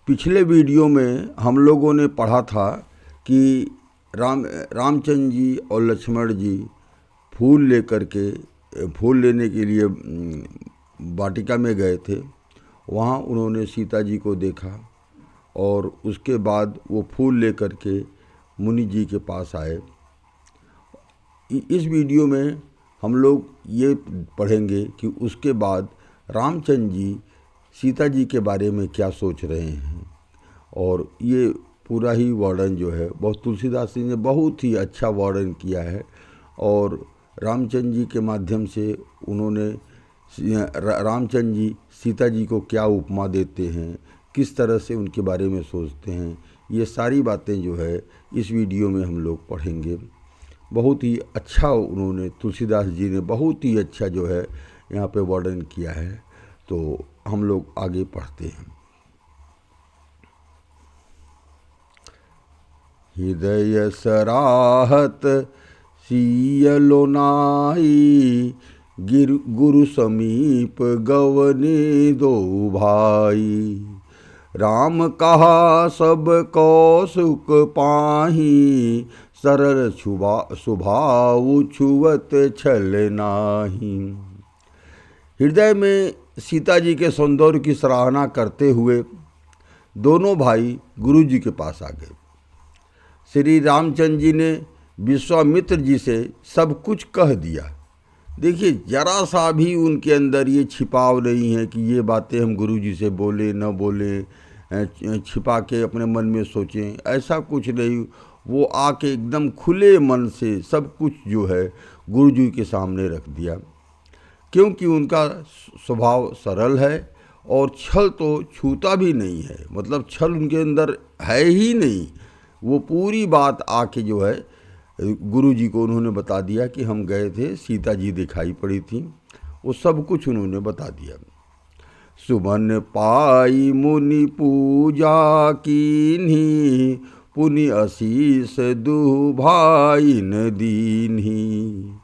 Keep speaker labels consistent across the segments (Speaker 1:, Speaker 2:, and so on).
Speaker 1: पिछले वीडियो में हम लोगों ने पढ़ा था कि रामचंद्र जी और लक्ष्मण जी फूल लेने के लिए वाटिका में गए थे। वहाँ उन्होंने सीता जी को देखा और उसके बाद वो फूल लेकर के मुनि जी के पास आए। इस वीडियो में हम लोग ये पढ़ेंगे कि उसके बाद रामचंद्र जी सीता जी के बारे में क्या सोच रहे हैं, और ये पूरा ही वर्णन जो है बहुत तुलसीदास जी ने बहुत ही अच्छा वर्णन किया है। और रामचंद्र जी के माध्यम से उन्होंने रामचंद्र जी सीता जी को क्या उपमा देते हैं, किस तरह से उनके बारे में सोचते हैं, ये सारी बातें जो है इस वीडियो में हम लोग पढ़ेंगे। बहुत ही अच्छा उन्होंने तुलसीदास जी ने बहुत ही अच्छा जो है यहाँ पे वर्णन किया है। तो हम लोग आगे पढ़ते हैं। हृदय सराहत सियलो नाई, गुरु समीप गवने दो भाई। राम कहा सब कौसुक पाही, सरल स्वभाव छुवत छल नाही। हृदय में सीता जी के सौंदर्य की सराहना करते हुए दोनों भाई गुरु जी के पास आ गए। श्री रामचंद्र जी ने विश्वामित्र जी से सब कुछ कह दिया। देखिए, जरा सा भी उनके अंदर ये छिपाव नहीं है कि ये बातें हम गुरु जी से बोले न बोले, छिपा के अपने मन में सोचें, ऐसा कुछ नहीं। वो आके एकदम खुले मन से सब कुछ जो है गुरु जी के सामने रख दिया, क्योंकि उनका स्वभाव सरल है और छल तो छूता भी नहीं है। मतलब छल उनके अंदर है ही नहीं। वो पूरी बात आके जो है गुरु जी को उन्होंने बता दिया कि हम गए थे, सीता जी दिखाई पड़ी थी, वो सब कुछ उन्होंने बता दिया। सुमन पाई मुनि पूजा कीन्ही, पुनि आशीष दु भाई न दीन्ही।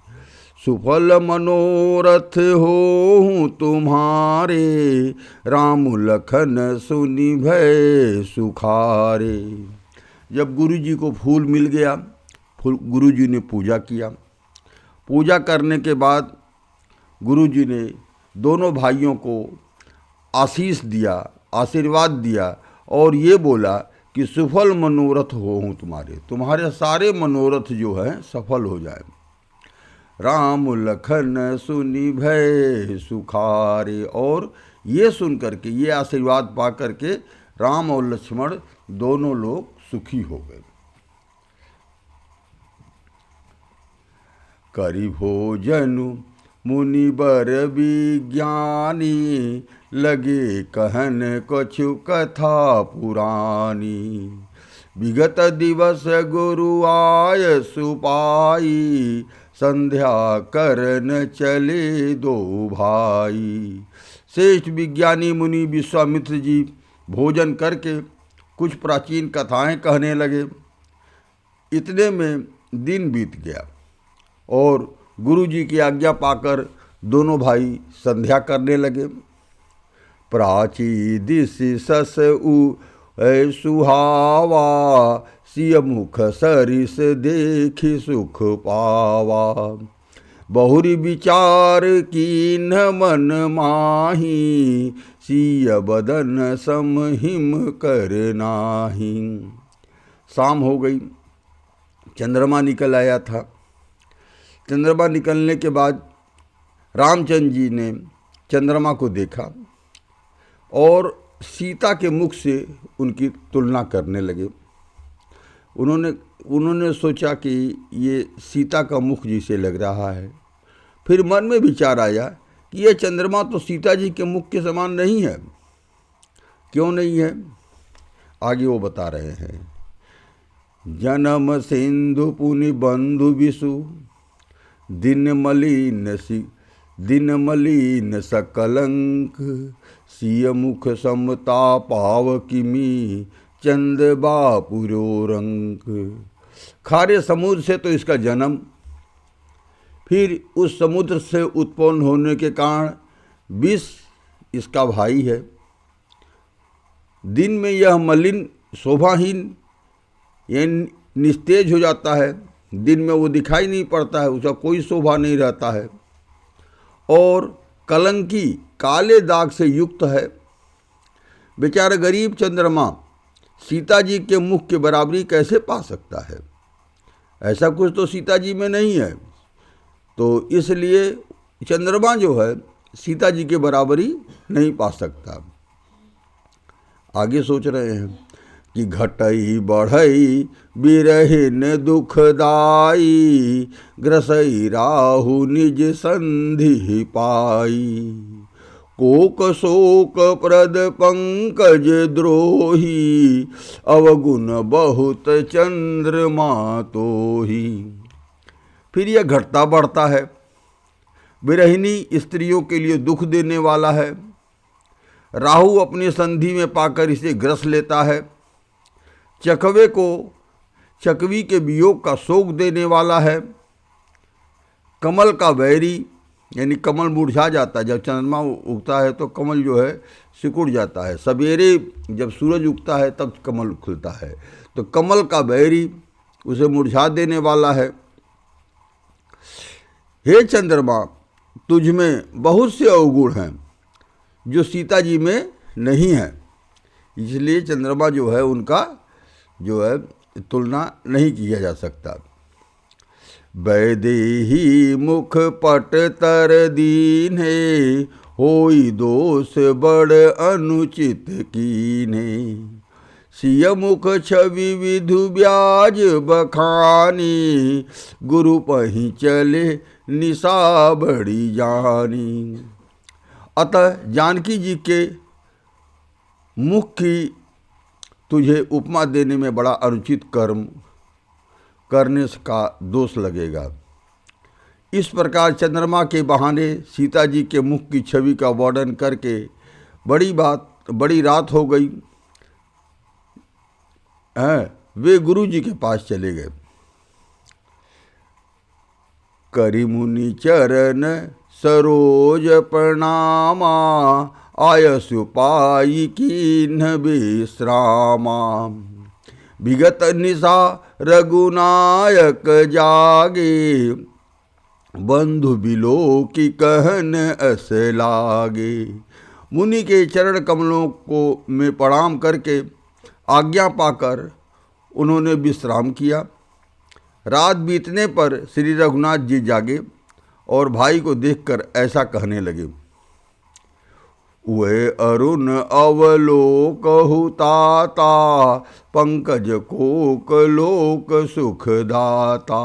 Speaker 1: सुफल मनोरथ हो तुम्हारे, राम लखन सुनि भय सुखारे। जब गुरु जी को फूल मिल गया, गुरु जी ने पूजा किया। पूजा करने के बाद गुरु जी ने दोनों भाइयों को आशीष दिया, आशीर्वाद दिया और ये बोला कि सुफल मनोरथ हो तुम्हारे सारे मनोरथ जो है सफल हो जाए। राम लखन सुनि भय सुखारे। और ये सुन करके, ये आशीर्वाद पा करके राम और लक्ष्मण दोनों लोग सुखी हो गए। करि भोजन मुनिवर विज्ञानी, लगे कहन कछु कथा पुरानी। विगत दिवस गुरु आय सुपाई, संध्या करन चले दो भाई। श्रेष्ठ विज्ञानी मुनि विश्वामित्र जी भोजन करके कुछ प्राचीन कथाएं कहने लगे। इतने में दिन बीत गया और गुरु जी की आज्ञा पाकर दोनों भाई संध्या करने लगे। प्राची दिश सस उ सुहावा, सिय मुख सरिस देखि सुख पावा। बहुरी विचार कीन मन माही, सिय बदन समहिम कर नाही। शाम हो गई, चंद्रमा निकल आया था। चंद्रमा निकलने के बाद रामचंद्र जी ने चंद्रमा को देखा और सीता के मुख से उनकी तुलना करने लगे। उन्होंने सोचा कि ये सीता का मुख जिसे लग रहा है। फिर मन में विचार आया कि यह चंद्रमा तो सीता जी के मुख के समान नहीं है। क्यों नहीं है? आगे वो बता रहे हैं। जन्म सिंधु पुनि बंधु विषु, दिन मलिन सकलंक। सिय मुख समता पाव किमी, चंद बापुरो रंक। खारे समुद्र से तो इसका जन्म, फिर उस समुद्र से उत्पन्न होने के कारण विष इसका भाई है। दिन में यह मलिन शोभाहीन यानी निस्तेज हो जाता है, दिन में वो दिखाई नहीं पड़ता है, उसका कोई शोभा नहीं रहता है और कलंकी काले दाग से युक्त है। बेचारा गरीब चंद्रमा सीता जी के मुख के बराबरी कैसे पा सकता है? ऐसा कुछ तो सीता जी में नहीं है, तो इसलिए चंद्रमा जो है सीता जी के बराबरी नहीं पा सकता। आगे सोच रहे हैं कि घटई बढ़ई बिरहिन दुखदाई, ग्रसई राहु निज संधि पाई, कोक शोक प्रद पंकज द्रोही, अवगुण बहुत चंद्रमा तोही। फिर यह घटता बढ़ता है, विरहिणी स्त्रियों के लिए दुख देने वाला है, राहु अपनी संधि में पाकर इसे ग्रस लेता है, चकवे को चकवी के वियोग का शोक देने वाला है, कमल का वैरी यानी कमल मुरझा जाता है, जब चंद्रमा उगता है तो कमल जो है सिकुड़ जाता है, सवेरे जब सूरज उगता है तब कमल खुलता है, तो कमल का वैरी उसे मुरझा देने वाला है। हे चंद्रमा, तुझ में बहुत से अवगुण हैं जो सीता जी में नहीं है, इसलिए चंद्रमा जो है उनका जो है तुलना नहीं किया जा सकता। वैदेही मुख पट तर दीन्हे, होई दोष बड़ अनुचित कीन्हे, सिय मुख छवि विधु ब्याज बखानी, गुरु पही चले निशा बड़ी जानी। अतः जानकी जी के मुख की तुझे उपमा देने में बड़ा अनुचित कर्म करने का दोष लगेगा। इस प्रकार चंद्रमा के बहाने सीता जी के मुख की छवि का वर्णन करके बड़ी रात हो गई है, वे गुरु जी के पास चले गए। करि मुनि चरण सरोज प्रणामा, आयसु पाई कीन्ह विश्रामा, विगत निशा रघुनायक जागे, बंधु बिलो की कहन अस लागे। मुनि के चरण कमलों को में प्रणाम करके आज्ञा पाकर उन्होंने विश्राम किया। रात बीतने पर श्री रघुनाथ जी जागे और भाई को देखकर ऐसा कहने लगे, वे अरुण अवलोकहु ताता, पंकज कोक लोक सुखदाता,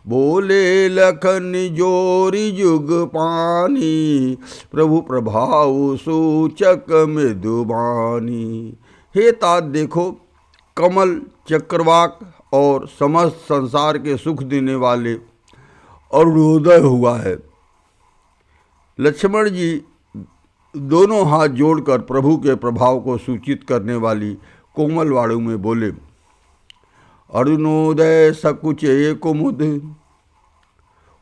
Speaker 1: बोले लखन जोरी जुग पानी, प्रभु प्रभाव सूचक मृदुबानी। हे तात देखो, कमल चक्रवाक और समस्त संसार के सुख देने वाले अरुणोदय हुआ है। लक्ष्मण जी दोनों हाथ जोड़कर प्रभु के प्रभाव को सूचित करने वाली कोमल वाणी में बोले, अरुणोदय सकुचे कुमुद,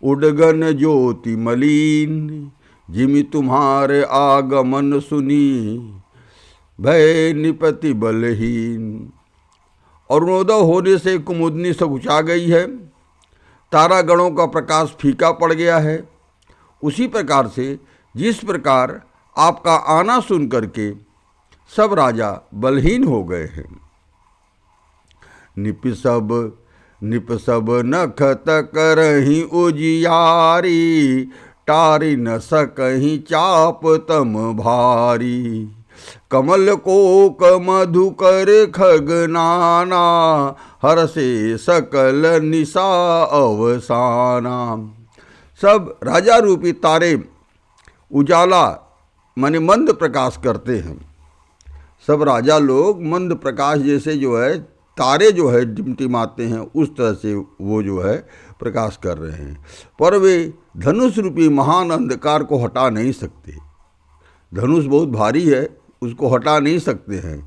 Speaker 1: उडगन ज्योति मलिन, जिमि तुम्हारे आगमन सुनी, भय निपति बलहीन। अरुणोदय होने से कुमुदनी सकुचा गई है, तारागणों का प्रकाश फीका पड़ गया है। उसी प्रकार से जिस प्रकार आपका आना सुन करके सब राजा बलहीन हो गए हैं। निप सब नखत करही उजियारी, टारी न सकही चाप तम भारी, कमल कोक मधुकर खगनाना, हर से सकल निशा अवसाना। सब राजा रूपी तारे उजाला माने मंद प्रकाश करते हैं। सब राजा लोग मंद प्रकाश जैसे जो है तारे जो है टिमटिमाते हैं, उस तरह से वो जो है प्रकाश कर रहे हैं, पर वे धनुष रूपी महान अंधकार को हटा नहीं सकते। धनुष बहुत भारी है, उसको हटा नहीं सकते हैं।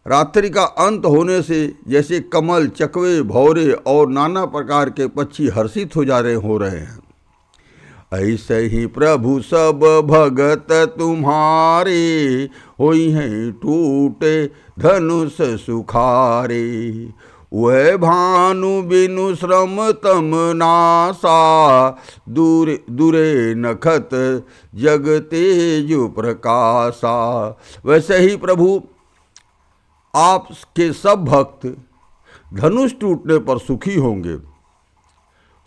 Speaker 1: रात्रि का अंत होने से जैसे कमल, चकवे, भौरे और नाना प्रकार के पक्षी हर्षित हो रहे हैं, ऐसे ही प्रभु सब भगत तुम्हारे, होई हैं टूटे धनुष सुखारे। वह भानु बिनु श्रम तम नासा, दूरे नखत जग तेजु प्रकाशा। वैसे ही प्रभु आपके सब भक्त धनुष टूटने पर सुखी होंगे।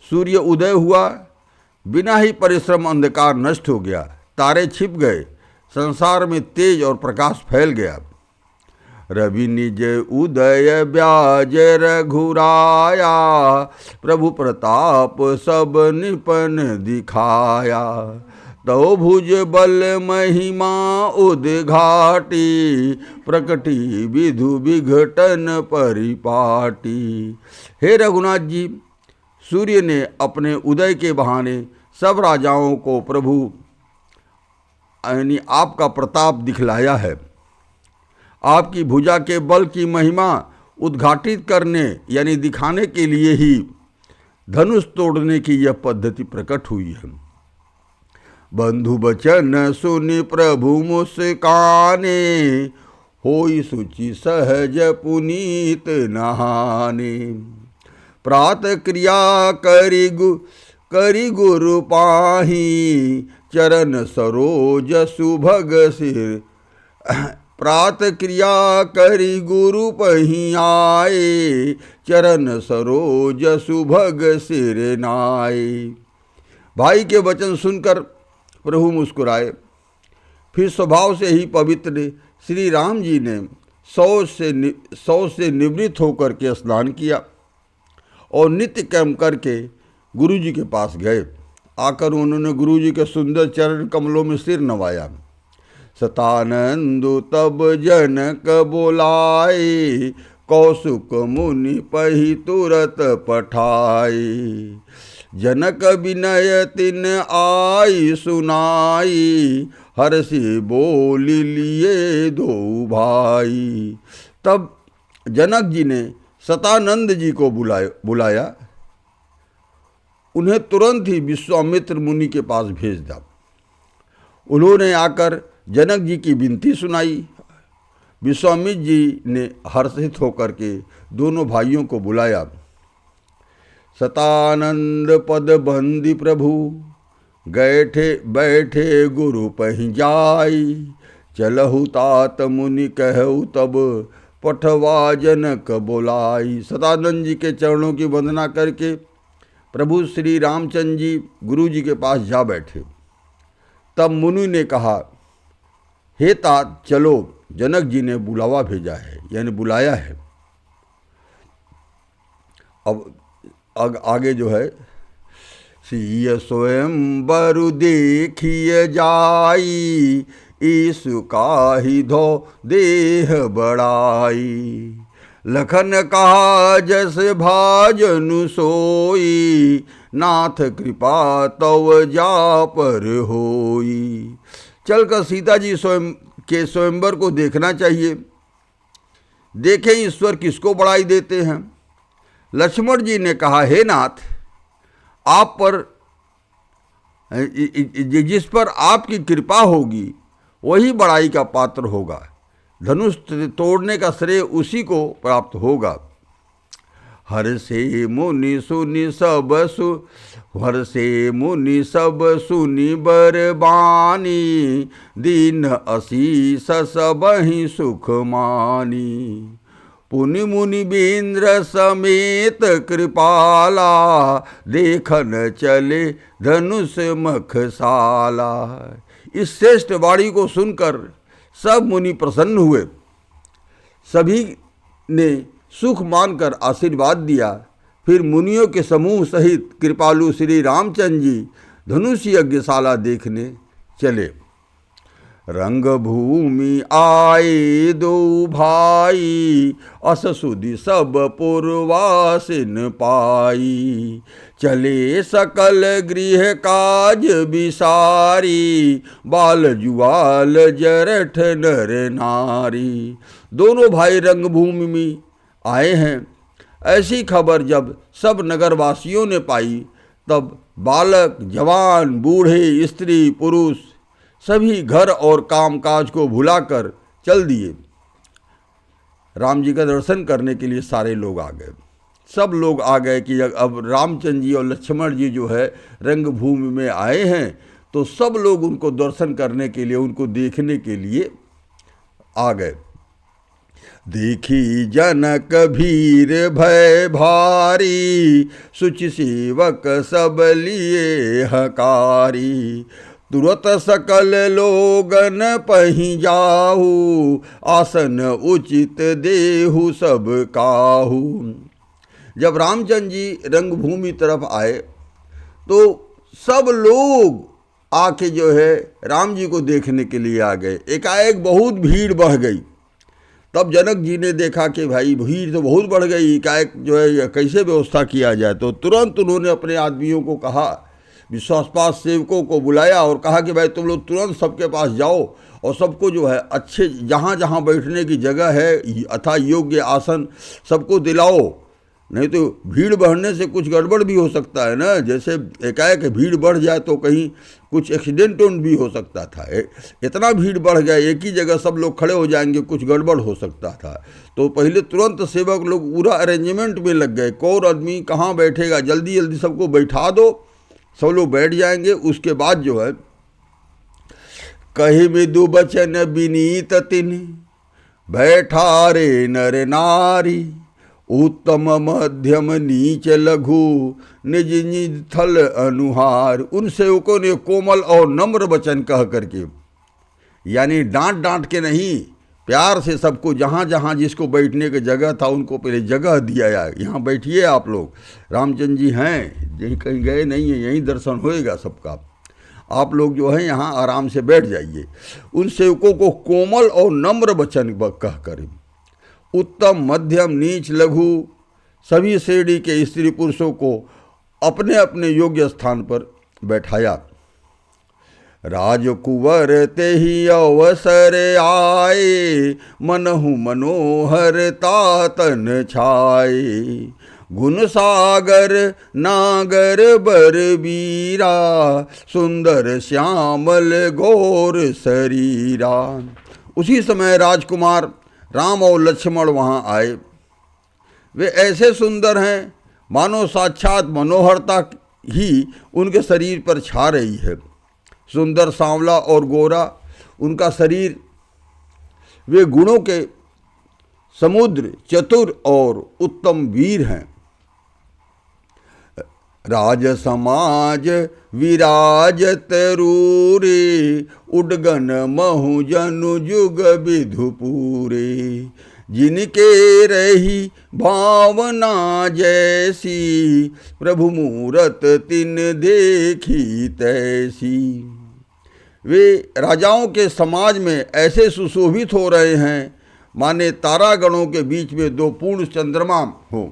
Speaker 1: सूर्य उदय हुआ, बिना ही परिश्रम अंधकार नष्ट हो गया, तारे छिप गए, संसार में तेज और प्रकाश फैल गया। रवि निज उदय ब्याज रघुराया, प्रभु प्रताप सब निपन दिखाया। तो भुज बल महिमा उद्घाटी, प्रकटी विधु विघटन परिपाटी। हे रघुनाथ जी, सूर्य ने अपने उदय के बहाने सब राजाओं को प्रभु यानी आपका प्रताप दिखलाया है। आपकी भुजा के बल की महिमा उद्घाटित करने यानी दिखाने के लिए ही धनुष तोड़ने की यह पद्धति प्रकट हुई है। बंधु बचन सुनि प्रभु मुस्काने, होई सुचि सहज पुनीत नहाने। प्रात क्रिया करि गुरु पाही, चरण सरोज सुभग सिर। प्रात क्रिया करि गुरु पही आए, चरण सरोज सुभग सिर नाए। भाई के वचन सुनकर प्रभु मुस्कुराए। फिर स्वभाव से ही पवित्र श्री राम जी ने शौच से निवृत्त होकर के स्नान किया और नित्य कर्म करके गुरु जी के पास गए। आकर उन्होंने गुरु जी के सुंदर चरण कमलों में सिर नवाया। सतानंदु तब जनक बोलाए, कौसुक मुनि पही तुरत पठाई। जनक विनय तिन आई सुनाई, हर्षि बोली लिए दो भाई। तब जनक जी ने सतानंद जी को बुलाया। उन्हें तुरंत ही विश्वामित्र मुनि के पास भेज दिया। उन्होंने आकर जनक जी की विनती सुनाई। विश्वामित्र जी ने हर्षित होकर के दोनों भाइयों को बुलाया। सतानंद पद बंदी प्रभु, बैठे गुरु पहि जाई। चलहु तात मुनि कहु तब, पठवा जनक बोलाई। सतानंद जी के चरणों की वंदना करके प्रभु श्री रामचंद्र जी गुरु जी के पास जा बैठे। तब मुनि ने कहा, हे तात चलो, जनक जी ने बुलावा भेजा है यानी बुलाया है। अब आगे जो है, सिय स्वयं बरु देखिए जाई, ईसु काहि धो देह बड़ाई। लखन कहा जस भाजनु सोई, नाथ कृपा तव जा पर होई। चलकर सीता जी के स्वयंवर को देखना चाहिए। देखें ईश्वर किसको बड़ाई देते हैं। लक्ष्मण जी ने कहा, हे नाथ, आप पर जिस पर आपकी कृपा होगी वही बड़ाई का पात्र होगा। धनुष तोड़ने का श्रेय उसी को प्राप्त होगा। हर्षे मुनि सब सुनि बरबानी, दीन असीस सबहि सुख मानी। पुनि मुनि बीन्द्र समेत कृपाला, देखन चले धनुष मखसाला। इस श्रेष्ठ वाणी को सुनकर सब मुनि प्रसन्न हुए। सभी ने सुख मानकर आशीर्वाद दिया। फिर मुनियों के समूह सहित कृपालु श्री रामचंद्र जी धनुष यज्ञशाला देखने चले। रंग भूमि आए दो भाई, अस सुधि सब पुरवासिन पाई। चले सकल गृह काज बिसारी, बाल जुआल जरठ नर नारी। दोनों भाई रंगभूमि में आए हैं। ऐसी खबर जब सब नगरवासियों ने पाई, तब बालक, जवान, बूढ़े, स्त्री, पुरुष सभी घर और कामकाज को भुलाकर चल दिए। राम जी का दर्शन करने के लिए सारे लोग आ गए। सब लोग आ गए कि अब रामचंद्र जी और लक्ष्मण जी जो है रंगभूमि में आए हैं, तो सब लोग उनको दर्शन करने के लिए, उनको देखने के लिए आ गए। देखी जनक भीर भय भारी, सुचि सेवक सब लिए हकारी। तुरत सकल लोगन पहि जाहू, आसन उचित देहु सब काहू। जब रामचंद्र जी रंगभूमि तरफ आए तो सब लोग आके जो है राम जी को देखने के लिए आ गए। एकाएक बहुत भीड़ बढ़ गई। तब जनक जी ने देखा कि भाई भीड़ तो बहुत बढ़ गई, एकाएक जो है कैसे व्यवस्था किया जाए। तो तुरंत उन्होंने अपने आदमियों को कहा, विश्वासपात सेवकों को बुलाया और कहा कि भाई तुम लोग तुरंत सबके पास जाओ और सबको जो है अच्छे जहाँ जहाँ बैठने की जगह है अथा योग्य आसन सबको दिलाओ, नहीं तो भीड़ बढ़ने से कुछ गड़बड़ भी हो सकता है ना। जैसे एकाएक भीड़ बढ़ जाए तो कहीं कुछ एक्सीडेंट भी हो सकता था। इतना भीड़ बढ़ गया, एक ही जगह सब लोग खड़े हो जाएंगे, कुछ गड़बड़ हो सकता था। तो पहले तुरंत सेवक लोग पूरा अरेंजमेंट में लग गए, कौन आदमी कहाँ बैठेगा, जल्दी जल्दी सबको बैठा दो, सब लोग बैठ जाएंगे। उसके बाद जो है कही विदु बचन विनीत तिन, बैठा रे नर नारी। उत्तम मध्यम नीच लघु, निज निज थल अनुहार। उन सेवकों ने कोमल और नम्र वचन कह करके, यानी डांट डांट के नहीं, प्यार से सबको जहाँ जहाँ जिसको बैठने की जगह था उनको पहले जगह दिया। यहाँ बैठिए आप लोग, रामचंद्र जी हैं, यहीं कहीं गए नहीं हैं, यहीं दर्शन होएगा सबका, आप लोग जो है यहाँ आराम से बैठ जाइए। उन सेवकों को कोमल और नम्र वचन कह कर उत्तम मध्यम नीच लघु सभी श्रेणी के स्त्री पुरुषों को अपने अपने योग्य स्थान पर बैठाया। राजकुंवर तेहि अवसर आए, मनहु मनोहर तातन छाए। गुण सागर नागर बर बीरा, सुंदर श्यामल गौर शरीरा। उसी समय राजकुमार राम और लक्ष्मण वहाँ आए। वे ऐसे सुंदर हैं मानो साक्षात मनोहरता ही उनके शरीर पर छा रही है। सुंदर सांवला और गोरा उनका शरीर, वे गुणों के समुद्र, चतुर और उत्तम वीर हैं। राज समाज विराजत रूरे, उडगन महु जनु जुग विधु पूरे। जिनके रही भावना जैसी, प्रभु मूरत तिन देखी तैसी। वे राजाओं के समाज में ऐसे सुशोभित हो रहे हैं माने तारागणों के बीच में दो पूर्ण चंद्रमा हो।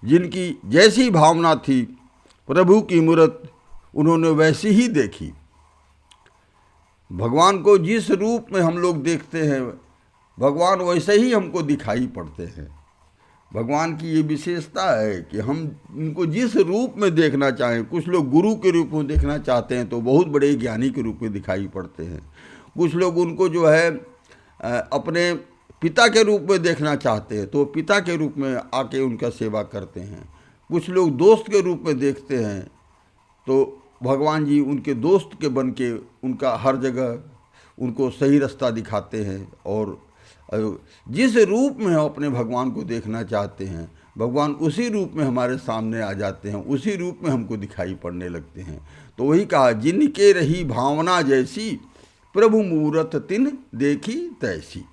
Speaker 1: जिनकी जैसी भावना थी प्रभु की मूरत उन्होंने वैसी ही देखी। भगवान को जिस रूप में हम लोग देखते हैं भगवान वैसे ही हमको दिखाई पड़ते हैं। भगवान की ये विशेषता है कि हम उनको जिस रूप में देखना चाहें, कुछ लोग गुरु के रूप में देखना चाहते हैं तो बहुत बड़े ज्ञानी के रूप में दिखाई पड़ते हैं। कुछ लोग उनको जो है अपने पिता के रूप में देखना चाहते हैं तो पिता के रूप में आके उनका सेवा करते हैं। कुछ लोग दोस्त के रूप में देखते हैं तो भगवान जी उनके दोस्त के बन के उनका हर जगह उनको सही रास्ता दिखाते हैं। और जिस रूप में हम अपने भगवान को देखना चाहते हैं भगवान उसी रूप में हमारे सामने आ जाते हैं, उसी रूप में हमको दिखाई पड़ने लगते हैं। तो वही कहा, जिनके रही भावना जैसी, प्रभु मूरत तिन देखी तैसी।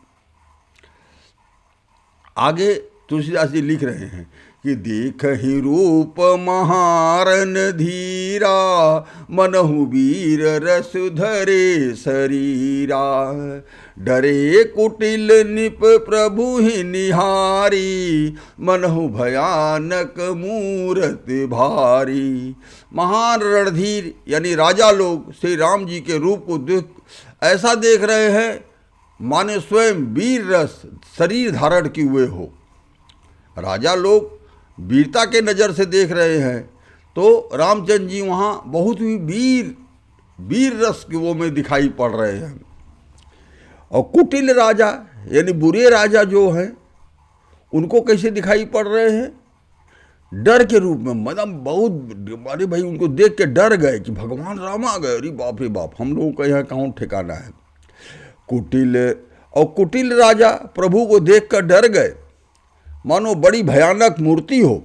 Speaker 1: आगे तुलसीदास जी लिख रहे हैं कि देख ही रूप महारन धीरा, मनहु वीर रस धरे शरीरा। डरे कुटिल निप प्रभु ही निहारी, मनहु भयानक मूरत भारी। महान रणधीर यानी राजा लोग श्री राम जी के रूप को ऐसा देख रहे हैं माने स्वयं वीर रस शरीर धारण किए हुए हो। राजा लोग वीरता के नज़र से देख रहे हैं तो रामचंद्र जी वहाँ बहुत ही वीर रस के वो में दिखाई पड़ रहे हैं। और कुटिल राजा यानी बुरे राजा जो हैं उनको कैसे दिखाई पड़ रहे हैं? डर के रूप में, मतलब बहुत, अरे भाई उनको देख के डर गए कि भगवान राम आ गए, अरे बाप रे बाप, हम लोगों का यहाँ कहाँ ठिकाना है। कुटिल राजा प्रभु को देख कर डर गए, मानो बड़ी भयानक मूर्ति हो।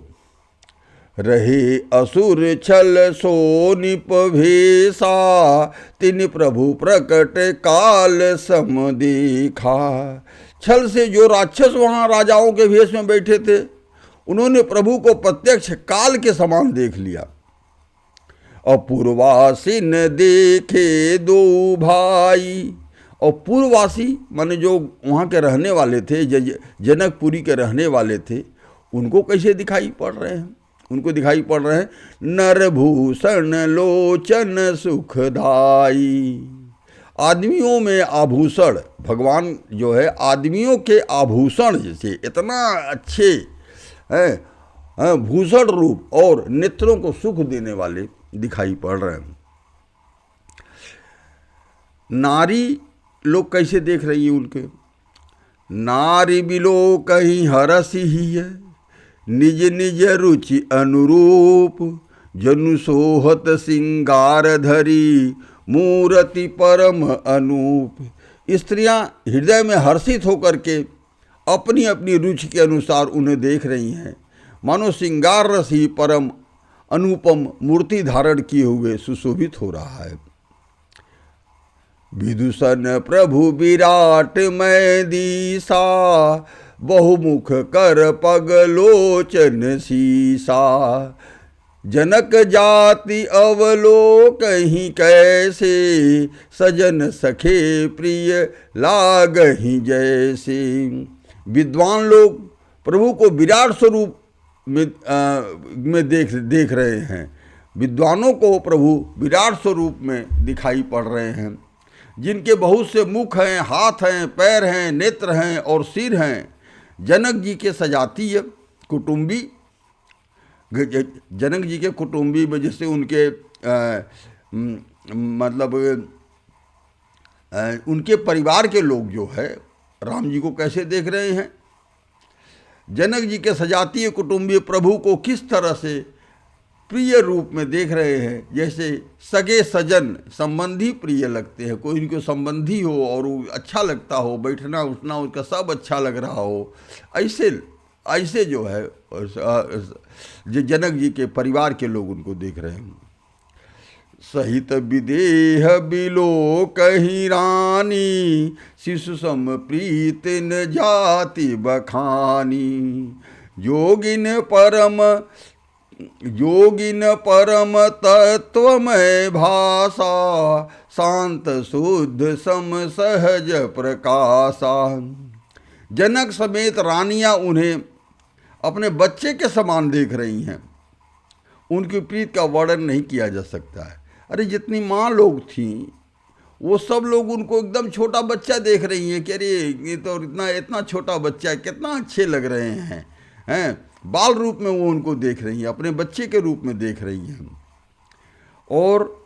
Speaker 1: रहे असुर छल सो निप भेसा, तिन प्रभु प्रकट काल सम देखा। छल से जो राक्षस वहाँ राजाओं के भेष में बैठे थे, उन्होंने प्रभु को प्रत्यक्ष काल के समान देख लिया। अपूर्वासीन देखे दो भाई, और पूर्ववासी माने जो वहाँ के रहने वाले थे, जनकपुरी के रहने वाले थे, उनको कैसे दिखाई पड़ रहे हैं? उनको दिखाई पड़ रहे हैं नरभूषण लोचन सुखदाई। आदमियों में आभूषण, भगवान जो है आदमियों के आभूषण जैसे इतना अच्छे हैं, भूषण रूप और नेत्रों को सुख देने वाले दिखाई पड़ रहे हैं। नारी लोग कैसे देख रही है उनके? नारी बिलो कहीं हरसी ही है, निज निज रुचि अनुरूप, जनु सोहत सिंगार धरी, मूर्ति परम अनूप। स्त्रियां हृदय में हर्षित होकर के अपनी अपनी रुचि के अनुसार उन्हें देख रही हैं, मानो सिंगार रस ही परम अनुपम मूर्ति धारण किए हुए सुशोभित हो रहा है। विदूषण प्रभु विराट में दीसा, बहुमुख कर पग लोचन सीसा। जनक जाति अवलोक ही कैसे, सजन सखे प्रिय लागहि जैसे। विद्वान लोग प्रभु को विराट स्वरूप में देख रहे हैं। विद्वानों को प्रभु विराट स्वरूप में दिखाई पड़ रहे हैं, जिनके बहुत से मुख हैं, हाथ हैं, पैर हैं, नेत्र हैं और सिर हैं। जनक जी के सजातीय कुटुंबी, जनक जी के कुटुंबी में जैसे उनके मतलब उनके परिवार के लोग जो है राम जी को कैसे देख रहे हैं? जनक जी के सजातीय कुटुंबी प्रभु को किस तरह से प्रिय रूप में देख रहे हैं, जैसे सगे सजन संबंधी प्रिय लगते हैं। कोई उनको संबंधी हो और वो अच्छा लगता हो, बैठना उठना उसका सब अच्छा लग रहा हो, ऐसे जो है जो जनक जी के परिवार के लोग उनको देख रहे हैं। सहित विदेह बिलो कही रानी, शिशु सम प्रीत न जाति बखानी। योगिन परम तत्वमय भाषा, शांत शुद्ध सम सहज प्रकाशा। जनक समेत रानियां उन्हें अपने बच्चे के समान देख रही हैं। उनकी प्रीत का वर्णन नहीं किया जा सकता है। अरे जितनी माँ लोग थीं वो सब लोग उनको एकदम छोटा बच्चा देख रही हैं कि अरे ये तो इतना छोटा बच्चा है, कितना अच्छे लग रहे हैं। बाल रूप में वो उनको देख रही हैं, अपने बच्चे के रूप में देख रही हैं। और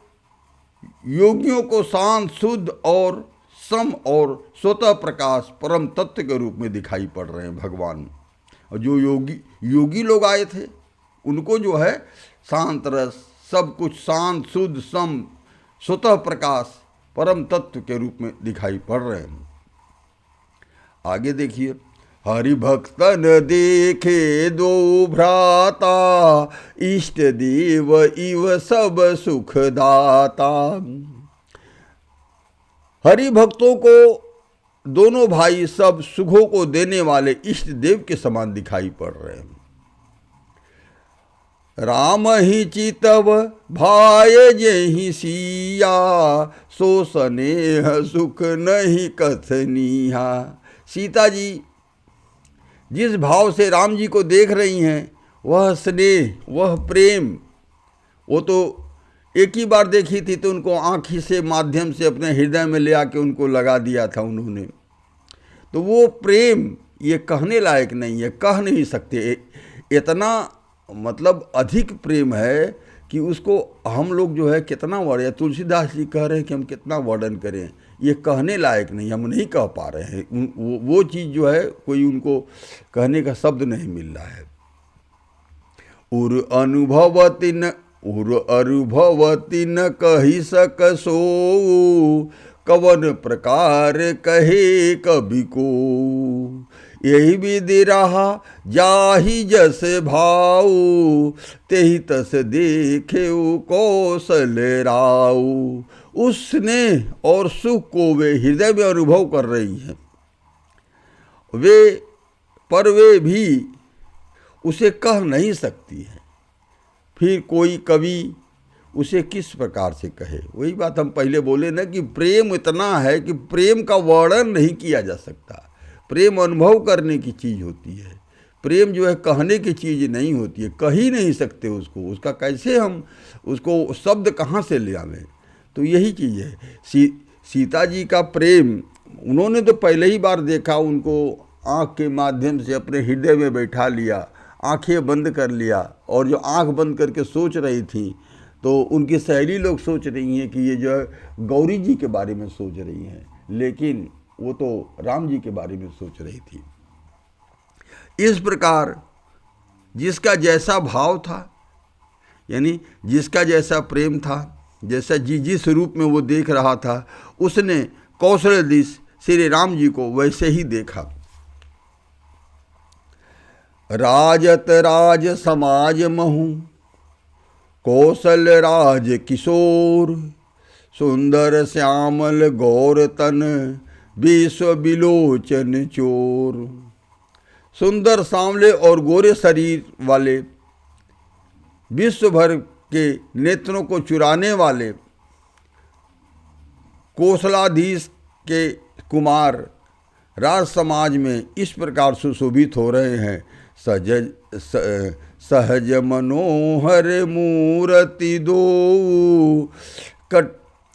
Speaker 1: योगियों को शांत शुद्ध और सम और स्वतः प्रकाश परम तत्व के रूप में दिखाई पड़ रहे हैं भगवान। और जो योगी लोग आए थे उनको जो है शांत रस, सब कुछ शांत शुद्ध सम स्वतः प्रकाश परम तत्व के रूप में दिखाई पड़ रहे हैं। आगे देखिए, हरि भक्तन देखे दो भ्राता, इष्ट देव इव सब सुखदाता। हरि भक्तों को दोनों भाई सब सुखों को देने वाले इष्ट देव के समान दिखाई पड़ रहे हैं। राम ही चितव भाय जेहि सिया, सो स्नेह सुख नहीं कथनिया। सीता जी जिस भाव से राम जी को देख रही हैं, वह स्नेह, वह प्रेम, वो तो एक ही बार देखी थी तो उनको आँखी से माध्यम से अपने हृदय में ले आके उनको लगा दिया था उन्होंने। तो वो प्रेम ये कहने लायक नहीं है, कह नहीं सकते। इतना मतलब अधिक प्रेम है कि उसको हम लोग जो है कितना वर्णन, तुलसीदास जी कह रहे हैं कि हम कितना वर्णन करें, ये कहने लायक नहीं, हम नहीं कह पा रहे हैं। वो चीज़ जो है कोई उनको कहने का शब्द नहीं मिल रहा है। उर अनुभवति न कही सक सो, कवन प्रकार कहे कवि को। यही विधि रहा जाहि जस भाऊ, तेहि तस देखे कौशल राऊ। उस स्नेह और सुख को वे हृदय में अनुभव कर रही हैं, वे भी उसे कह नहीं सकती है। फिर कोई कवि उसे किस प्रकार से कहे। वही बात हम पहले बोले ना कि प्रेम इतना है कि प्रेम का वर्णन नहीं किया जा सकता। प्रेम अनुभव करने की चीज़ होती है, प्रेम जो है कहने की चीज़ नहीं होती है, कह ही नहीं सकते उसको। उसका कैसे हम उसको शब्द कहाँ से ले आवें। तो यही चीज़ है। सीता जी का प्रेम उन्होंने तो पहले ही बार देखा, उनको आँख के माध्यम से अपने हृदय में बैठा लिया, आंखें बंद कर लिया, और जो आंख बंद करके सोच रही थी तो उनकी सहेली लोग सोच रही हैं कि ये जो है गौरी जी के बारे में सोच रही हैं, लेकिन वो तो राम जी के बारे में सोच रही थी। इस प्रकार जिसका जैसा भाव था, यानी जिसका जैसा प्रेम था, जैसा जिस रूप में वो देख रहा था, उसने कौशलदीश श्री राम जी को वैसे ही देखा। राजत राज समाज महु, कौशल राज किशोर। सुंदर श्यामल गौर तन, विश्व बिलोचन चोर। सुंदर सांवले और गोरे शरीर वाले, विश्व भर के नेत्रों को चुराने वाले कौशलाधीश के कुमार राज समाज में इस प्रकार सुशोभित हो रहे हैं। सहज मनोहर मूर्ति दो,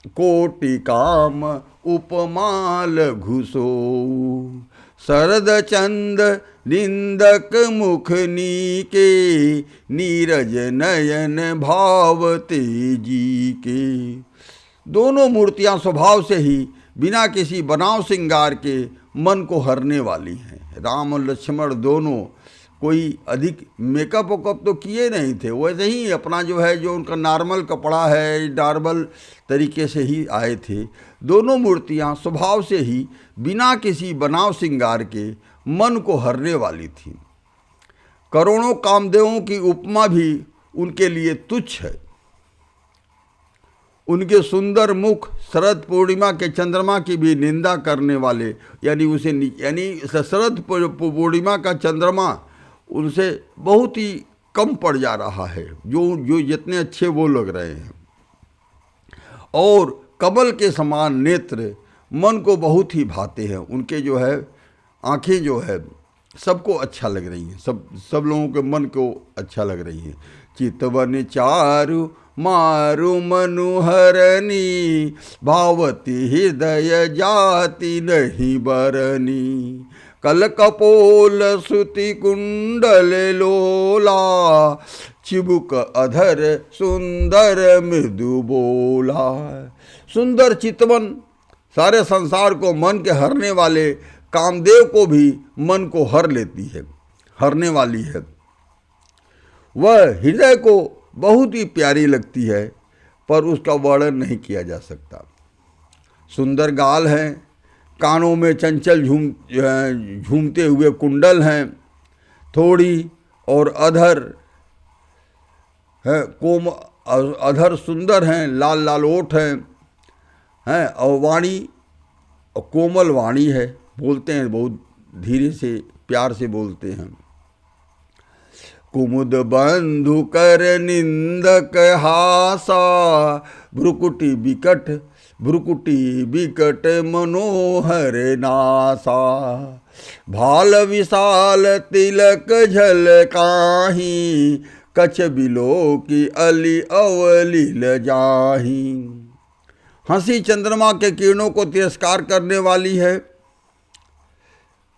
Speaker 1: कोटि काम उपमाल घुसो। शरद चंद निंदक मुख नीके, नीरज नयन भाव तेजी के। दोनों मूर्तियां स्वभाव से ही बिना किसी बनाव श्रृंगार के मन को हरने वाली हैं। राम और लक्ष्मण दोनों कोई अधिक मेकअप वेकअप तो किए नहीं थे, वैसे ही अपना जो है जो उनका नॉर्मल कपड़ा है, नॉर्मल तरीके से ही आए थे। दोनों मूर्तियां स्वभाव से ही बिना किसी बनाव श्रृंगार के मन को हरने वाली थी। करोड़ों कामदेवों की उपमा भी उनके लिए तुच्छ है। उनके सुंदर मुख शरद पूर्णिमा के चंद्रमा की भी निंदा करने वाले, यानी शरद पूर्णिमा का चंद्रमा उनसे बहुत ही कम पड़ जा रहा है, जो जितने अच्छे वो लग रहे हैं। और कमल के समान नेत्र मन को बहुत ही भाते हैं। उनके जो है आँखें जो है सबको अच्छा लग रही हैं, सब लोगों के मन को अच्छा लग रही हैं। चितवन चारु मारु मनुहरनी, भावती हृदय जाति नहीं बरनी। कल कपोल श्रुति कुंडल लोला, चिबुक अधर सुंदर मृदु बोला। सुंदर चितवन सारे संसार को मन के हरने वाले कामदेव को भी मन को हरने वाली है। वह हृदय को बहुत ही प्यारी लगती है, पर उसका वर्णन नहीं किया जा सकता। सुंदर गाल हैं, कानों में चंचल झूमते हुए कुंडल हैं, थोड़ी और अधर है अधर सुंदर हैं, लाल लाल ओठ हैं और वाणी और कोमल वाणी है। बोलते हैं बहुत धीरे से प्यार से बोलते हैं। कुमुद बंधु कर निंदक हासा, भ्रुकुटी बिकट मनोहर नासा। भाल विशाल तिलक झलकाही, कछ बिलो की अली अवलील जाही। हंसी चंद्रमा के किरणों को तिरस्कार करने वाली है।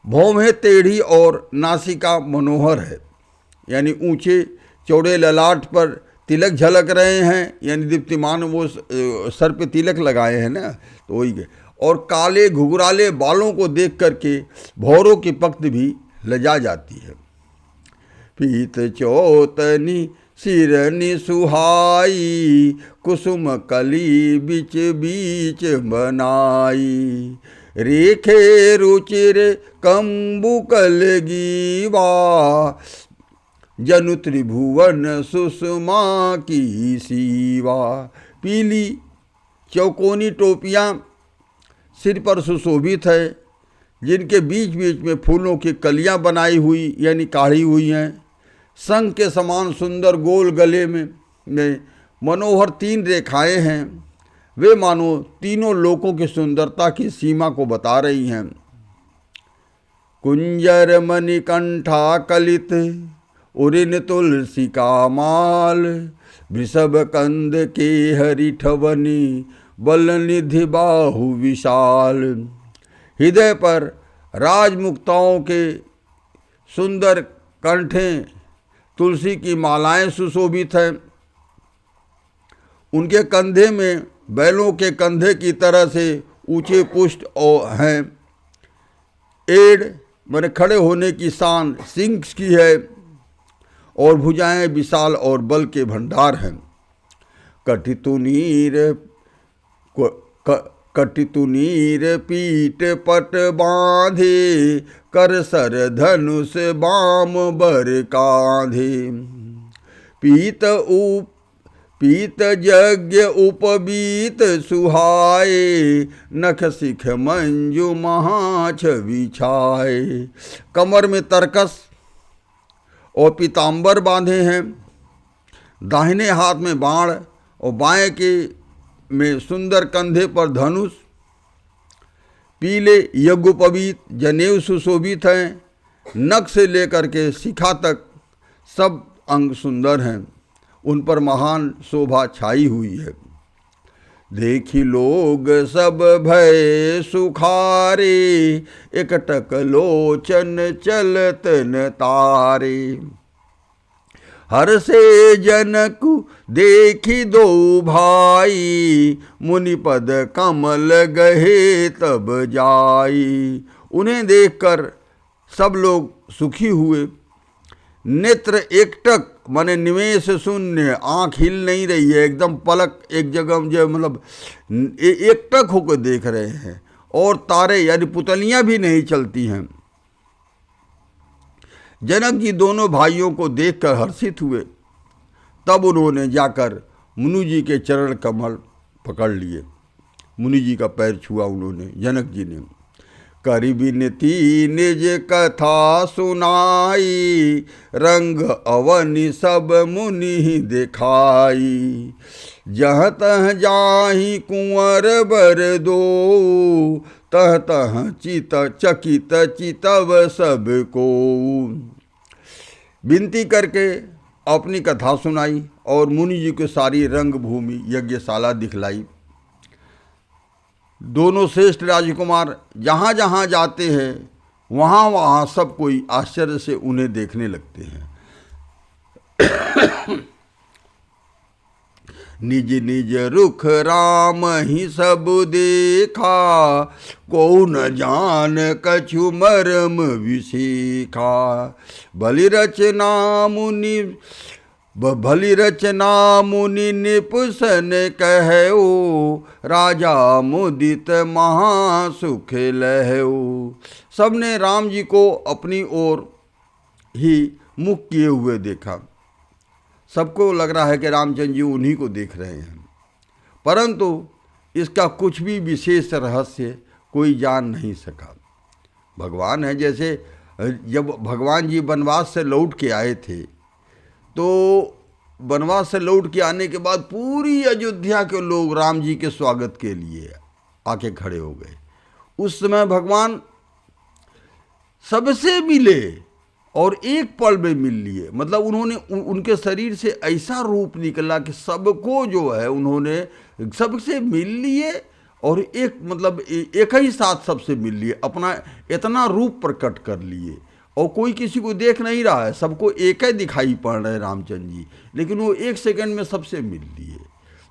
Speaker 1: भौहें टेढ़ी और नासिका मनोहर है, यानी ऊंचे चौड़े ललाट पर तिलक झलक रहे हैं, यानी दीप्तिमान, वो सर पे तिलक लगाए हैं ना, तो वही के। और काले घुघराले बालों को देख करके भौरों की पक्त भी लजा जाती है। पीत चौतनी सिरनि सुहाई, कुसुम कली बीच बीच बनाई। रेखे रुचिर कंबुकल गीवा, जनु त्रिभुवन सुषमा की सीवा। पीली चौकोनी टोपियाँ सिर पर सुशोभित है, जिनके बीच बीच में फूलों की कलियां बनाई हुई यानी काढ़ी हुई हैं। शंख के समान सुंदर गोल गले में मनोहर 3 रेखाएं हैं। वे मानो तीनों लोकों की सुंदरता की सीमा को बता रही हैं। कुंजर मणिकंठा कलित उरिन तुलसी का माल, वृषभ कंद के हरिठवनी बल निधि बाहु विशाल। हृदय पर राजमुक्ताओं के सुंदर कंठें, तुलसी की मालाएं सुशोभित हैं। उनके कंधे में बैलों के कंधे की तरह से ऊंचे पुष्ट हैं। एड़ माने खड़े होने की शान सिंह की है, और भुजाएं विशाल और बल के भंडार हैं। कटितुनीर पीठ पट बांधे, कर सर धनुष बाम बर कांधे। पीत यज्ञ उपबीत सुहाए, नख सिख मंजु महाछवि छाए। कमर में तरकस और पीताम्बर बांधे हैं। दाहिने हाथ में बाण और बाएं के में सुंदर कंधे पर धनुष। पीले यज्ञोपवीत जनेऊ सुशोभित हैं। नख से लेकर के शिखा तक सब अंग सुंदर हैं। उन पर महान शोभा छाई हुई है। देखी लोग सब भय सुखारे, एकटक लोचन चलत न तारे। हर से जनक देखी दो भाई, मुनिपद कमल गहे तब जाई। उन्हें देखकर सब लोग सुखी हुए। नेत्र एकटक माने निमेष शून्य, आँख हिल नहीं रही है, एकदम पलक एक जगह जो मतलब एकटक होकर देख रहे हैं। और तारे यानी पुतलियाँ भी नहीं चलती हैं। जनक जी दोनों भाइयों को देखकर हर्षित हुए। तब उन्होंने जाकर मुनि जी के चरण कमल पकड़ लिए। मुनि जी का पैर छुआ उन्होंने, जनक जी ने। करि विनती निज कथा सुनाई, रंग अवनि सब मुनि दिखाई। जहाँ तह जाहि कुंवर बर दो, तह तह चित चकित चितव सब को। विनती करके अपनी कथा सुनाई और मुनि जी को सारी रंग भूमि यज्ञशाला दिखलाई। दोनों श्रेष्ठ राजकुमार जहाँ जहाँ जाते हैं वहाँ वहाँ सब कोई आश्चर्य से उन्हें देखने लगते हैं। निज निज रुख राम ही सब देखा, को न जान कछु मर्म विशीखा। भली रचना मुनि निपुसन कहओ, राजा मुदित महासुख लहओ। सबने राम जी को अपनी ओर ही मुख किए हुए देखा। सबको लग रहा है कि रामचंद्र जी उन्हीं को देख रहे हैं, परंतु इसका कुछ भी विशेष रहस्य कोई जान नहीं सका। भगवान है, जैसे जब भगवान जी वनवास से लौट के आए थे, तो वनवास से लौट के आने के बाद पूरी अयोध्या के लोग राम जी के स्वागत के लिए आके खड़े हो गए। उस समय भगवान सबसे मिले और एक पल में मिल लिए। मतलब उन्होंने उनके शरीर से ऐसा रूप निकला कि सबको जो है उन्होंने सबसे मिल लिए और एक मतलब एक ही साथ सबसे मिल लिए, अपना इतना रूप प्रकट कर लिए और कोई किसी को देख नहीं रहा है, सबको एक ही दिखाई पड़ रहे हैं रामचंद्र जी, लेकिन वो 1 सेकंड में सबसे मिल लिए।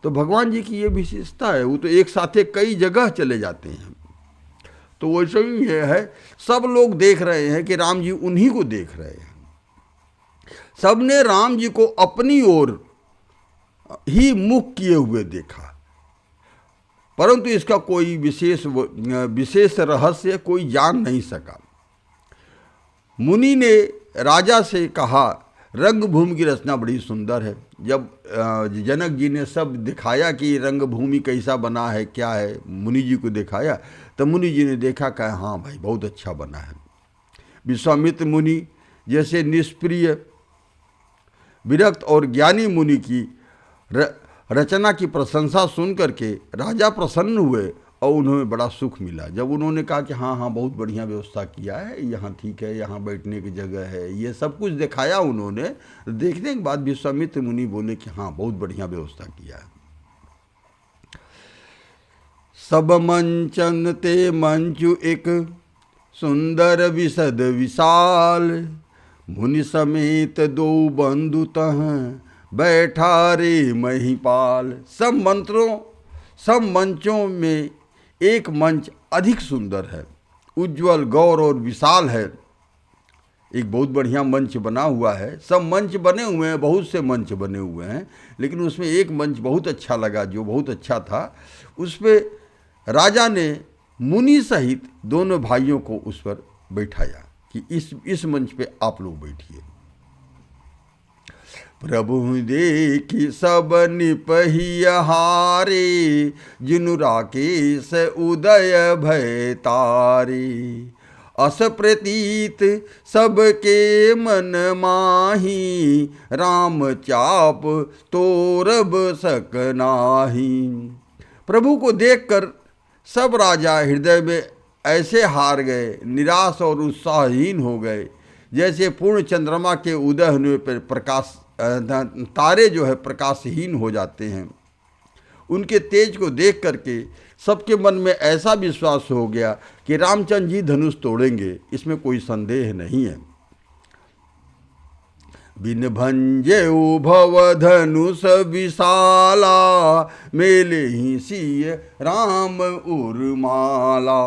Speaker 1: तो भगवान जी की ये विशेषता है, वो तो एक साथ कई जगह चले जाते हैं। तो वैसे ही ये है, सब लोग देख रहे हैं कि राम जी उन्हीं को देख रहे हैं। सबने राम जी को अपनी ओर ही मुख किए हुए देखा, परंतु इसका कोई विशेष रहस्य कोई जान नहीं सका। मुनि ने राजा से कहा, रंगभूमि की रचना बड़ी सुंदर है। जब जनक जी ने सब दिखाया कि रंगभूमि कैसा बना है, क्या है, मुनि जी को दिखाया, तो मुनि जी ने देखा, कहा हाँ भाई बहुत अच्छा बना है। विश्वामित्र मुनि जैसे निष्प्रिय, विरक्त और ज्ञानी मुनि की रचना की प्रशंसा सुन करके राजा प्रसन्न हुए और उन्हें बड़ा सुख मिला। जब उन्होंने कहा कि हाँ हाँ बहुत बढ़िया व्यवस्था किया है, यहाँ ठीक है, यहाँ बैठने की जगह है, ये सब कुछ दिखाया उन्होंने। देखने के बाद विश्वामित्र मुनि बोले कि हाँ बहुत बढ़िया व्यवस्था किया है। सब मंचन ते मंचु एक सुंदर विशद विशाल, मुनि समेत 2 बंधु तह बैठा रे महिपाल। सब मंचों में एक मंच अधिक सुंदर है, उज्जवल, गौर और विशाल है। एक बहुत बढ़िया मंच बना हुआ है। सब मंच बने हुए हैं, बहुत से मंच बने हुए हैं, लेकिन उसमें एक मंच बहुत अच्छा लगा, जो बहुत अच्छा था। उस पर राजा ने मुनि सहित दोनों भाइयों को उस पर बैठाया कि इस मंच पे आप लोग बैठिए। प्रभु देखी सब निपहिहारे, जिनु राकेश उदय भय तारे। अस प्रतीत सबके मन माही, राम चाप तोरब सक नाही। प्रभु को देखकर सब राजा हृदय में ऐसे हार गए, निराश और उत्साहहीन हो गए, जैसे पूर्ण चंद्रमा के उदय होने पर प्रकाश तारे जो है प्रकाशहीन हो जाते हैं। उनके तेज को देख करके सबके मन में ऐसा विश्वास हो गया कि रामचंद्र जी धनुष तोड़ेंगे, इसमें कोई संदेह नहीं है। बिन भंजे भव धनुष विशाला, मेले ही सिय राम उर्माला।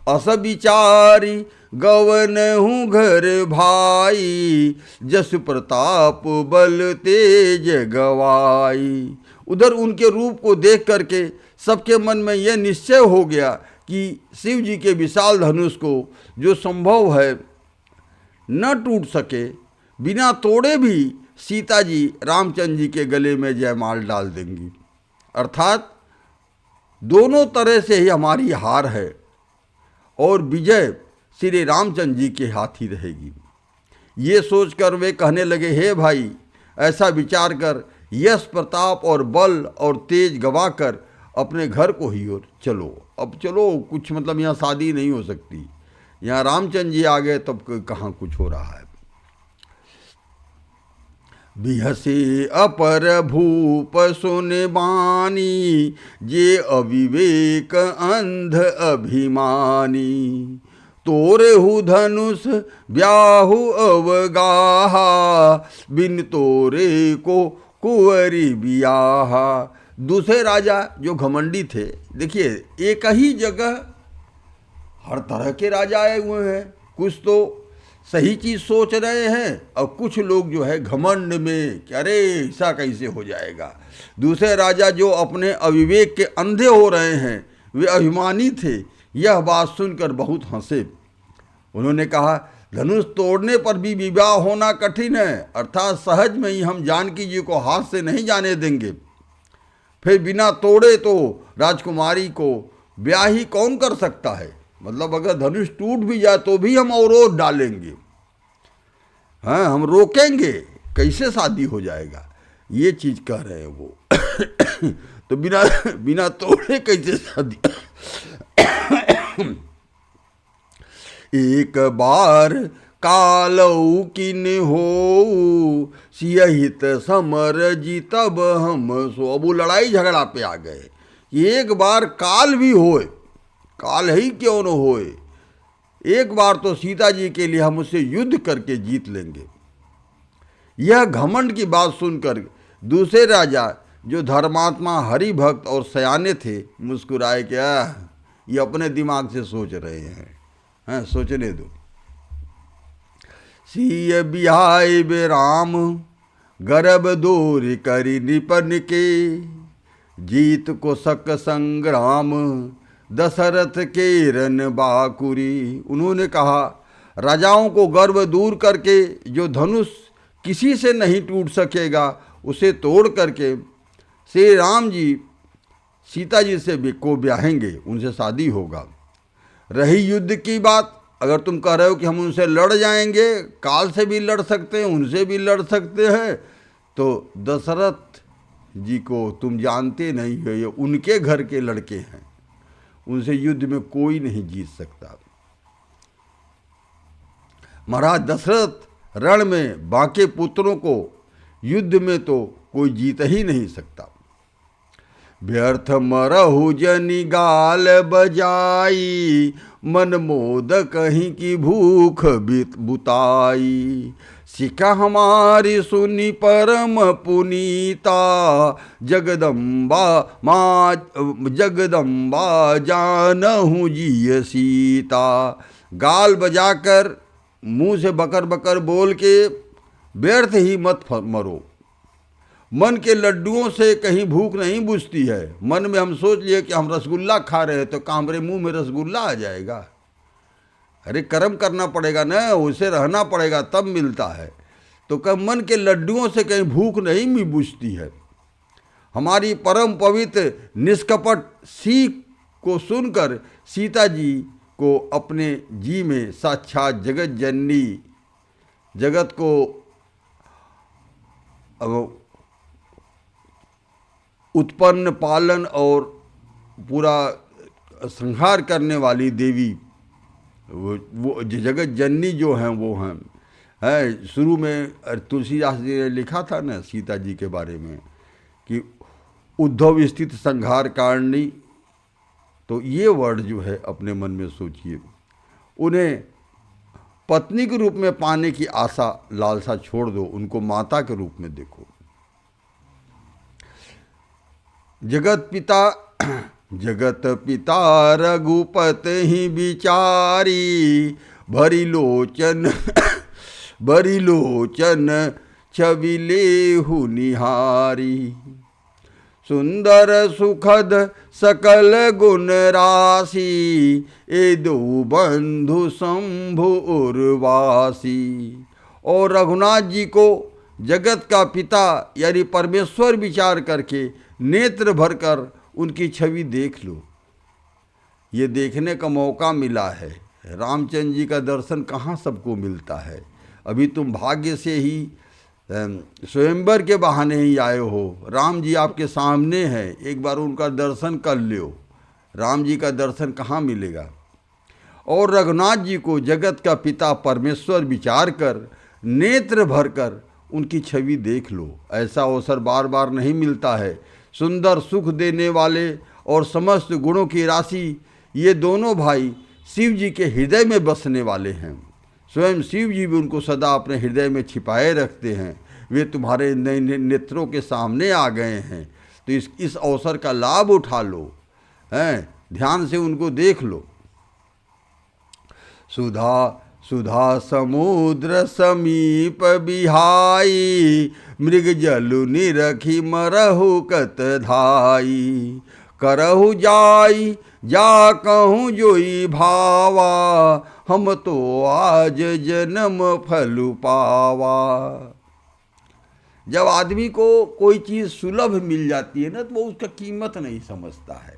Speaker 1: अस विचारी गवन हूँ घर भाई, जस प्रताप बल तेज गवाई। उधर उनके रूप को देख करके सबके मन में यह निश्चय हो गया कि शिव जी के विशाल धनुष को जो संभव है न टूट सके, बिना तोड़े भी सीता जी रामचंद्र जी के गले में जयमाल डाल देंगी। अर्थात दोनों तरह से ही हमारी हार है और विजय श्री रामचंद्र जी के हाथ ही रहेगी। ये सोचकर वे कहने लगे, हे भाई, ऐसा विचार कर यश प्रताप और बल और तेज गवाकर अपने घर को ही ओर चलो। अब चलो, कुछ मतलब यहाँ शादी नहीं हो सकती, यहाँ रामचंद्र जी आ गए तब कहाँ कुछ हो रहा है। बिहसे अपर भूप सुन बानी, जे अविवेक अंध अभिमानी। तोरेहु धनुष ब्याहु अवगाहा, बिन तोरे को कुंवरी बियाहा। दूसरे राजा जो घमंडी थे, देखिए एक ही जगह हर तरह के राजा आए हुए हैं। कुछ तो सही चीज़ सोच रहे हैं और कुछ लोग जो है घमंड में कि अरे ऐसा कैसे हो जाएगा। दूसरे राजा जो अपने अविवेक के अंधे हो रहे हैं, वे अभिमानी थे। यह बात सुनकर बहुत हंसे। उन्होंने कहा, धनुष तोड़ने पर भी विवाह होना कठिन है, अर्थात सहज में ही हम जानकी जी को हाथ से नहीं जाने देंगे। फिर बिना तोड़े तो राजकुमारी को ब्याह ही कौन कर सकता है। मतलब अगर धनुष टूट भी जाए तो भी हम अवरोध डालेंगे, हाँ हम रोकेंगे, कैसे शादी हो जाएगा, ये चीज कह रहे हैं वो। तो बिना तोड़े कैसे शादी। एक बार कालऊ किन हो, सियहित समर जी तब हम सो। अब वो लड़ाई झगड़ा पे आ गए। एक बार काल भी होए, काल ही क्यों न होए, एक बार तो सीता जी के लिए हम उससे युद्ध करके जीत लेंगे। यह घमंड की बात सुनकर दूसरे राजा जो धर्मात्मा हरि भक्त और सयाने थे मुस्कुराए, क्या ये अपने दिमाग से सोच रहे हैं, सोचने दो। सीय बिहाय बे राम गर्भ दूर करी निपन के, जीत को सक संग्राम दशरथ के रन बाकुरी। उन्होंने कहा, राजाओं को गर्व दूर करके जो धनुष किसी से नहीं टूट सकेगा उसे तोड़ करके श्री राम जी सीता जी से को ब्याहेंगे, उनसे शादी होगा। रही युद्ध की बात, अगर तुम कह रहे हो कि हम उनसे लड़ जाएंगे, काल से भी लड़ सकते हैं, उनसे भी लड़ सकते हैं, तो दशरथ जी को तुम जानते नहीं हो, ये उनके घर के लड़के हैं, उनसे युद्ध में कोई नहीं जीत सकता। महाराज दशरथ रण में बाके पुत्रों को युद्ध में तो कोई जीत ही नहीं सकता। व्यर्थ मरहु जनि गाल बजाई, मन मोद कहीं की भूख बुताई। सिखा हमारी सुनी परम पुनीता, जगदम्बा जानहु जिय सीता। गाल बजाकर मुंह से बकर बकर बोल के व्यर्थ ही मत मरो। मन के लड्डुओं से कहीं भूख नहीं बुझती है। मन में हम सोच लिए कि हम रसगुल्ला खा रहे हैं तो क्या हमारे मुंह में रसगुल्ला आ जाएगा? अरे कर्म करना पड़ेगा ना, उसे रहना पड़ेगा तब मिलता है। तो कब मन के लड्डुओं से कहीं भूख नहीं बुझती है। हमारी परम पवित्र निष्कपट सीख को सुनकर सीता जी को अपने जी में साक्षात जगत जननी, जगत को उत्पन्न पालन और पूरा संहार करने वाली देवी, वो जगत जननी जो हैं वो हैं। है शुरू में तुलसीदास जी ने लिखा था ना सीता जी के बारे में कि उद्धव स्थित संहार कारिणी। तो ये वर्ड जो है अपने मन में सोचिए। उन्हें पत्नी के रूप में पाने की आशा लालसा छोड़ दो, उनको माता के रूप में देखो। जगत पिता रघुपति ही विचारी, भरी लोचन छबिलेहु निहारी। सुंदर सुखद सकल गुण राशि, ए दो बंधु शंभु उर्वासी। और रघुनाथ जी को जगत का पिता यानी परमेश्वर विचार करके नेत्र भरकर उनकी छवि देख लो। ये देखने का मौका मिला है। रामचंद्र जी का दर्शन कहाँ सबको मिलता है। अभी तुम भाग्य से ही स्वयंवर के बहाने ही आए हो। राम जी आपके सामने हैं, एक बार उनका दर्शन कर लो। राम जी का दर्शन कहाँ मिलेगा। और रघुनाथ जी को जगत का पिता परमेश्वर विचार कर नेत्र भरकर उनकी छवि देख लो। ऐसा अवसर बार बार नहीं मिलता है। सुंदर सुख देने वाले और समस्त गुणों की राशि ये दोनों भाई शिव जी के हृदय में बसने वाले हैं। स्वयं शिव जी भी उनको सदा अपने हृदय में छिपाए रखते हैं। वे तुम्हारे नेत्रों के सामने आ गए हैं, तो इस अवसर का लाभ उठा लो, हैं, ध्यान से उनको देख लो। सुधा समुद्र समीप बिहाई, मृग जलु निरखी मरहु कत धाई। करहु जाई जा कहूँ जोई भावा, हम तो आज जन्म फल पावा। जब आदमी को कोई चीज़ सुलभ मिल जाती है ना तो वो उसका कीमत नहीं समझता है।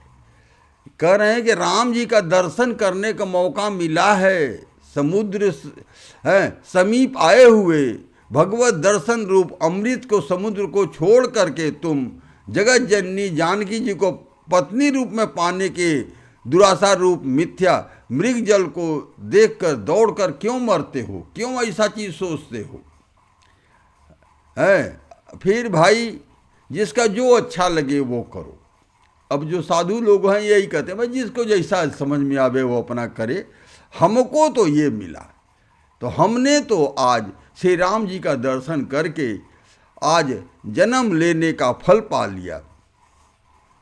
Speaker 1: कह रहे हैं कि राम जी का दर्शन करने का मौका मिला है। समुद्र है समीप आए हुए भगवत दर्शन रूप अमृत को समुद्र को छोड़ करके तुम जगत जननी जानकी जी को पत्नी रूप में पाने के दुराशा रूप मिथ्या मृग जल को देखकर दौड़कर क्यों मरते हो, क्यों ऐसा चीज सोचते हो। है फिर भाई जिसका जो अच्छा लगे वो करो। अब जो साधु लोग हैं यही कहते हैं भाई जिसको जैसा समझ में आवे वो अपना करे। हमको तो ये मिला। तो हमने तो आज श्री राम जी का दर्शन करके आज जन्म लेने का फल पा लिया,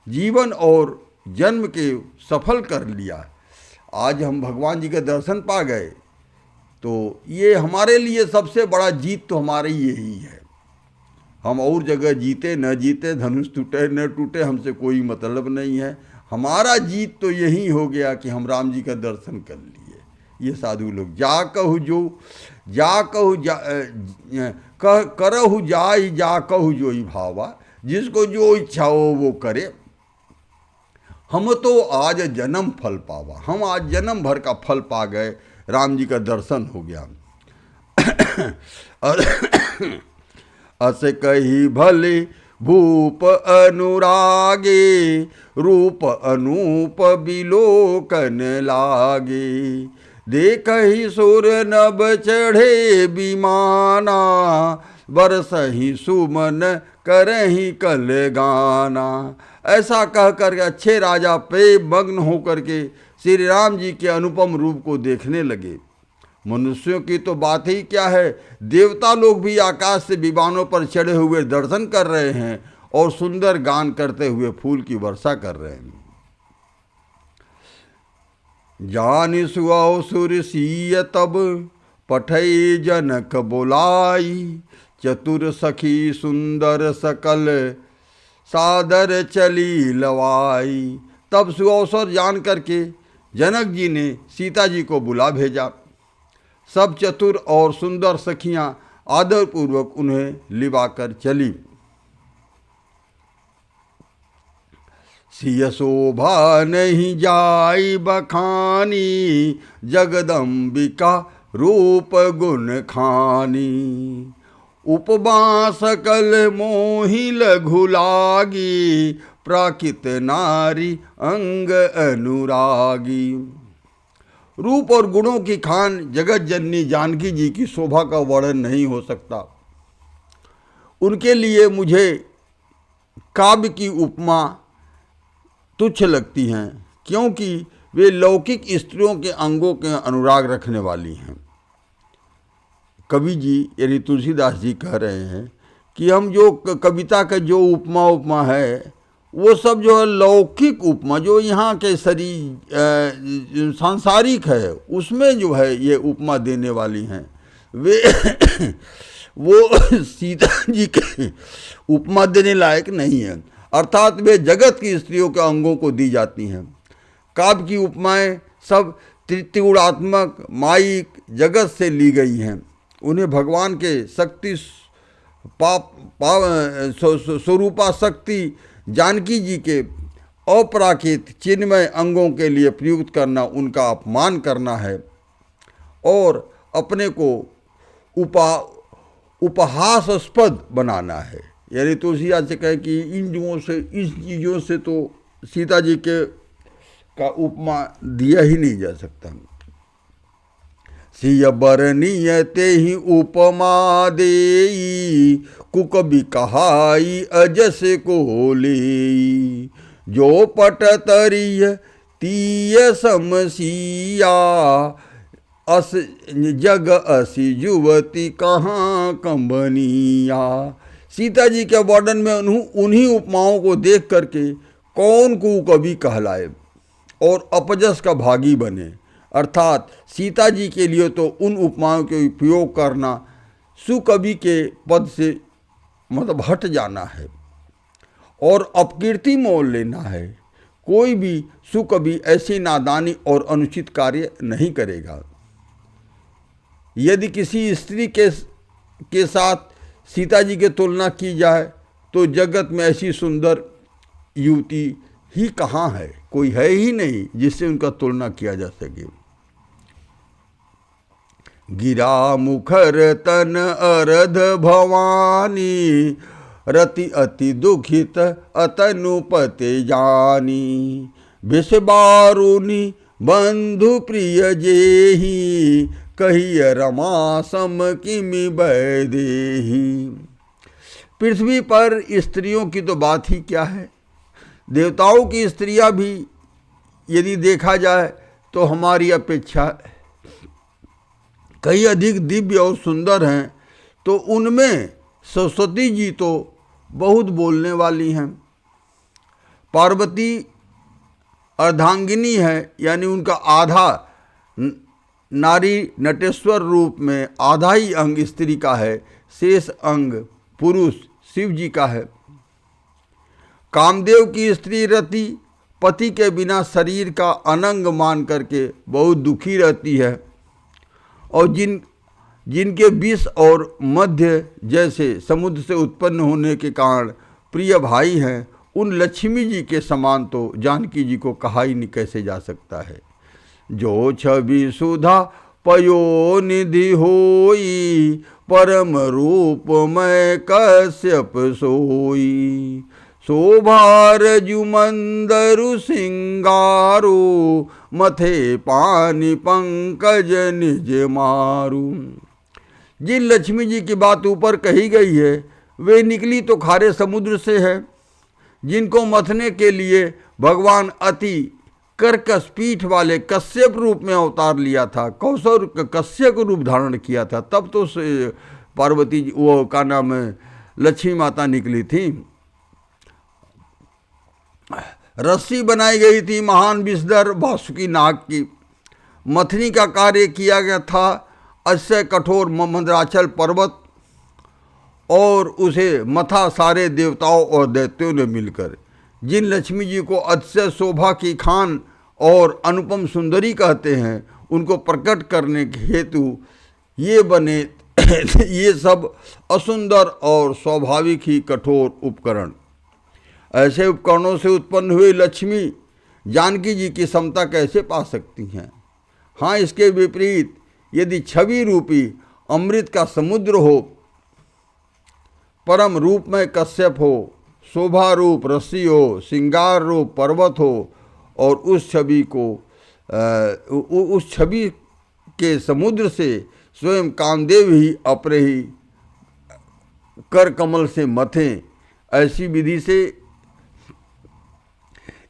Speaker 1: जीवन और जन्म के सफल कर लिया। आज हम भगवान जी के दर्शन पा गए, तो ये हमारे लिए सबसे बड़ा जीत तो हमारी यही है। हम और जगह जीते न जीते, धनुष टूटे न टूटे, हमसे कोई मतलब नहीं है। हमारा जीत तो यही हो गया कि हम राम जी का दर्शन कर लिए। ये साधु लोग जा कहु जो जा कहु जा करहु जाई जा कहु जोई भावा, जिसको जो इच्छा हो वो करे। हम तो आज जन्म फल पावा, हम आज जन्म भर का फल पा गए, राम जी का दर्शन हो गया। अस कही भले भूप अनुरागे, रूप अनूप बिलोकन लागे। देखहि सुर नभ चढ़े विमाना, बरसहि सुमन करहि कल गाना। ऐसा कहकर अच्छे राजा पे मग्न होकर के श्री राम जी के अनुपम रूप को देखने लगे। मनुष्यों की तो बात ही क्या है, देवता लोग भी आकाश से विमानों पर चढ़े हुए दर्शन कर रहे हैं और सुंदर गान करते हुए फूल की वर्षा कर रहे हैं। जानि सुअ सुर सिय तब पठई जनक बोलाई, चतुर सखी सुंदर सकल सादर चली लवाई। तब सुअवसर जान करके जनक जी ने सीता जी को बुला भेजा। सब चतुर और सुंदर सखियां आदरपूर्वक उन्हें लिवाकर चली। सिय शोभा नहीं जाई बखानी, जगदम्बिका रूप गुण खानी। उपमा सकल मोहि लघु लागी, प्राकृत नारी अंग अनुरागी। रूप और गुणों की खान जगत जननी जानकी जी की शोभा का वर्णन नहीं हो सकता। उनके लिए मुझे काव्य की उपमा तुच्छ लगती हैं, क्योंकि वे लौकिक स्त्रियों के अंगों के अनुराग रखने वाली हैं। कवि जी यानी तुलसीदास जी कह रहे हैं कि हम जो कविता का जो उपमा है वो सब जो है लौकिक उपमा, जो यहाँ के सांसारिक है उसमें जो है ये उपमा देने वाली हैं। वे वो सीता जी के उपमा देने लायक नहीं है, अर्थात वे जगत की स्त्रियों के अंगों को दी जाती हैं। काव्य की उपमाएं सब त्रिगुणात्मक माइक जगत से ली गई हैं। उन्हें भगवान के शक्ति स्वरूपा शक्ति जानकी जी के अपराकृत चिन्मय अंगों के लिए प्रयुक्त करना उनका अपमान करना है और अपने को उपहासास्पद बनाना है। यानी तुलसीदास से कहे कि इन चीज़ों से तो सीता जी के का उपमा दिया ही नहीं जा सकता। सिय बरनीय ते ही उपमा देई, कुकबि कहाई अजस को लेई। जो पट तरिय तीय समसिया, अस जग असी युवती कहाँ कंबनिया। सीता जी के वर्णन में उन्हीं उपमाओं को देख करके कौन कुकवि कहलाए और अपजस का भागी बने। अर्थात सीता जी के लिए तो उन उपमाओं के उपयोग करना सुकवि के पद से मतलब हट जाना है और अपकीर्ति मोल लेना है। कोई भी सुकवि ऐसी नादानी और अनुचित कार्य नहीं करेगा। यदि किसी स्त्री के साथ सीता जी की तुलना की जाए तो जगत में ऐसी सुंदर युवती ही कहाँ है, कोई है ही नहीं जिससे उनका तुलना किया जा सके। गिरा मुखर तन अरध भवानी, रति अति दुखित अतनुपते जानी। विषबारुनि बंधु प्रिय जेहि, कहिय रमा सम किमि वैदेही। पृथ्वी पर स्त्रियों की तो बात ही क्या है, देवताओं की स्त्रियां भी यदि देखा जाए तो हमारी अपेक्षा कहीं अधिक दिव्य और सुंदर हैं, तो उनमें सरस्वती जी तो बहुत बोलने वाली हैं। पार्वती अर्धांगिनी है, यानी उनका आधा नारी नटेश्वर रूप में आधा ही अंग स्त्री का है, शेष अंग पुरुष शिव जी का है। कामदेव की स्त्री रति पति के बिना शरीर का अनंग मान करके बहुत दुखी रहती है, और जिनके विष और मध्य जैसे समुद्र से उत्पन्न होने के कारण प्रिय भाई हैं, उन लक्ष्मी जी के समान तो जानकी जी को कहा ही नहीं कैसे जा सकता है। जो छवि सुधा पयो निधि होई, परम रूप मैं कश्यप सोई। शोभार जुमंदरु सिंगारू, मथे पानी पंकज निज मारू। जिन लक्ष्मी जी की बात ऊपर कही गई है वे निकली तो खारे समुद्र से है, जिनको मथने के लिए भगवान अति कर्कश पीठ वाले कश्यप रूप में अवतार लिया था, कौशल कश्यप रूप धारण किया था, तब तो पार्वती जी वो का नाम लक्ष्मी माता निकली थी। रस्सी बनाई गई थी महान विषधर वासुकी नाग की। मथनी का कार्य किया गया था अश्य कठोर मंदराचल पर्वत, और उसे मथा सारे देवताओं और दैत्यों ने मिलकर। जिन लक्ष्मी जी को अतिशय शोभा की खान और अनुपम सुंदरी कहते हैं, उनको प्रकट करने के हेतु ये बने ये सब असुंदर और स्वाभाविक ही कठोर उपकरण। ऐसे उपकरणों से उत्पन्न हुई लक्ष्मी जानकी जी की समता कैसे पा सकती हैं? हाँ, इसके विपरीत यदि छवि रूपी अमृत का समुद्र हो, परम रूप में कश्यप हो, शोभा रूप रस्सी हो, श्रृंगार रूप पर्वत हो, और उस छवि के समुद्र से स्वयं कामदेव ही अपने ही कर कमल से मथें, ऐसी विधि से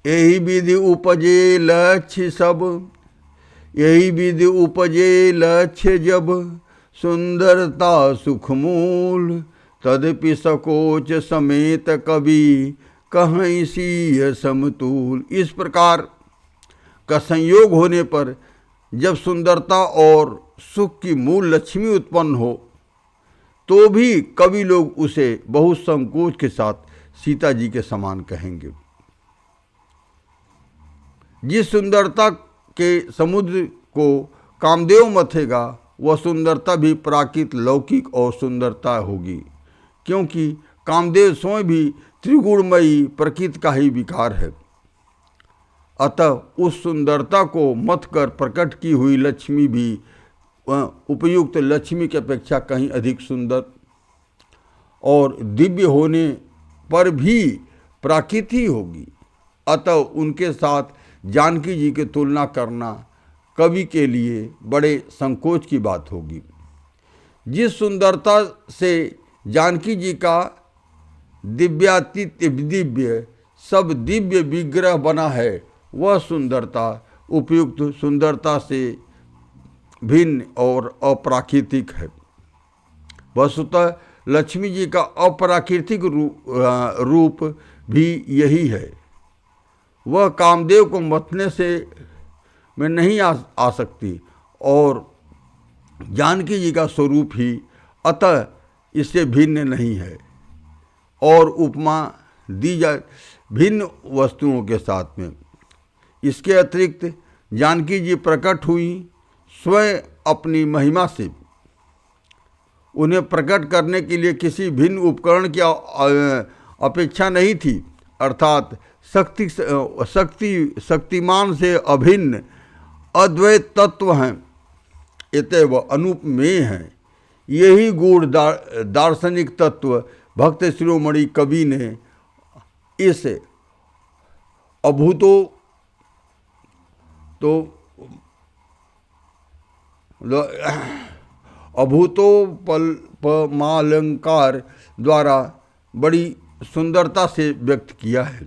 Speaker 1: यही विधि उपजे लक्ष्य सब, यही विधि उपजे लक्ष्य जब, सुंदरता सुखमूल तदपि सकोच समेत कवि कहीं सी समतूल। इस प्रकार का संयोग होने पर जब सुंदरता और सुख की मूल लक्ष्मी उत्पन्न हो, तो भी कवि लोग उसे बहुत संकोच के साथ सीता जी के समान कहेंगे। जिस सुंदरता के समुद्र को कामदेव मथेगा, वह सुंदरता भी प्राकृत लौकिक और सुंदरता होगी, क्योंकि कामदेव स्वयं भी त्रिगुणमयी प्रकृति का ही विकार है। अतः उस सुंदरता को मथ कर प्रकट की हुई लक्ष्मी भी उपयुक्त लक्ष्मी की अपेक्षा कहीं अधिक सुंदर और दिव्य होने पर भी प्राकृत ही होगी। अतः उनके साथ जानकी जी की तुलना करना कवि के लिए बड़े संकोच की बात होगी। जिस सुंदरता से जानकी जी का दिव्यातीत दिव्य सब दिव्य विग्रह बना है, वह सुंदरता उपयुक्त सुंदरता से भिन्न और अप्राकृतिक है। वस्तुतः लक्ष्मी जी का अप्राकृतिक रूप भी यही है। वह कामदेव को मथने से में नहीं आ सकती, और जानकी जी का स्वरूप ही अतः इससे भिन्न नहीं है। और उपमा दी जाए भिन्न वस्तुओं के साथ में। इसके अतिरिक्त जानकी जी प्रकट हुई स्वयं अपनी महिमा से। उन्हें प्रकट करने के लिए किसी भिन्न उपकरण की अपेक्षा नहीं थी, अर्थात शक्तिमान से अभिन्न अद्वैत तत्व हैं, अतएव अनुपमेय हैं। यही गूढ़ दार्शनिक तत्व भक्त शिरोमणि कवि ने इस अभूतोपमालंकार द्वारा बड़ी सुंदरता से व्यक्त किया है।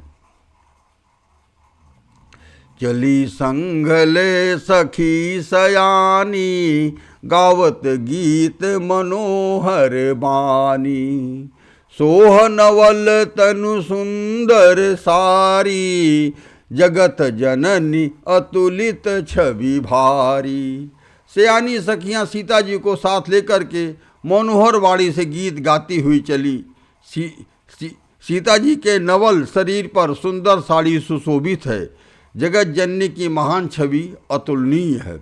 Speaker 1: चली संघले सखी सयानी, गावत गीत मनोहर बानी। सोह नवल तनु सुंदर सारी, जगत जननी अतुलित छवि भारी। सयानी सखियां सीता जी को साथ लेकर के मनोहर वाणी से गीत गाती हुई चली। सीता जी के नवल शरीर पर सुंदर साड़ी सुशोभित है। जगत जननी की महान छवि अतुलनीय है।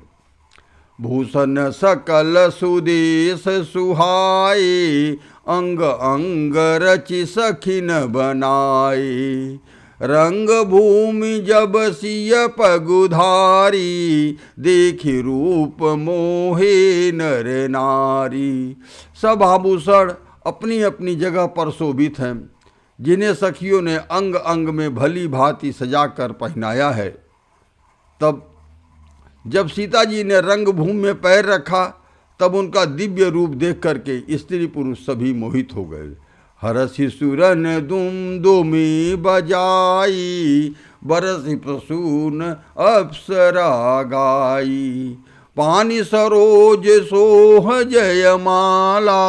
Speaker 1: भूषण सकल सुदेश सुहाए, अंग अंग रचि सखिन बनाए। रंग भूमि जब सिय पगुधारी, देखि रूप मोहे नर नारी। सब आभूषण अपनी अपनी जगह पर शोभित हैं, जिन्हें सखियों ने अंग अंग में भली भांति सजाकर पहनाया है। तब जब सीता जी ने रंगभूमि में पैर रखा, तब उनका दिव्य रूप देख करके स्त्री पुरुष सभी मोहित हो गए। हरसि सुरन दुमदुमी बजाई, बरसि प्रसून अप्सरा गाई। पानी सरोज सोह जयमाला,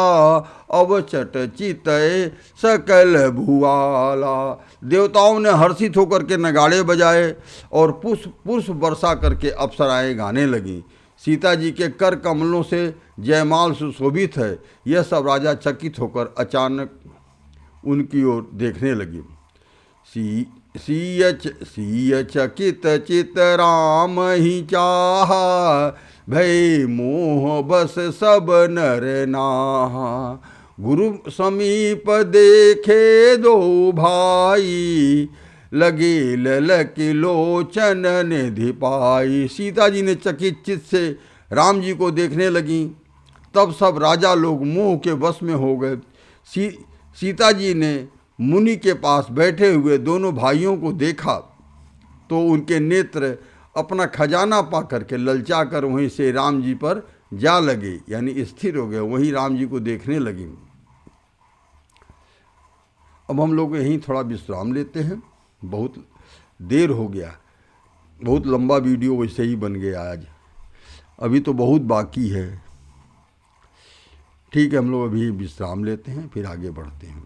Speaker 1: अवचट चितय सकल भुआला। देवताओं ने हर्षित होकर के नगाड़े बजाए और पुष्प वर्षा करके अप्सराएं गाने लगी। सीता जी के कर कमलों से जयमाल सुशोभित है। यह सब राजा चकित होकर अचानक उनकी ओर देखने लगी। सीय चकित चित राम ही चाहा, भय मोह बस सब नर नाहा। गुरु समीप देखे दो भाई, लगे ललक लोचन निधि पाई। सीता जी ने चकित चित्त से राम जी को देखने लगी। तब सब राजा लोग मोह के वश में हो गए। सीता जी ने मुनि के पास बैठे हुए दोनों भाइयों को देखा तो उनके नेत्र अपना खजाना पा करके ललचा कर वहीं से राम जी पर जा लगे, यानी स्थिर हो गए, वहीं राम जी को देखने लगी। अब हम लोग यहीं थोड़ा विश्राम लेते हैं, बहुत देर हो गया, बहुत लंबा वीडियो वैसे ही बन गया आज, अभी तो बहुत बाकी है। ठीक है, हम लोग अभी विश्राम लेते हैं, फिर आगे बढ़ते हैं।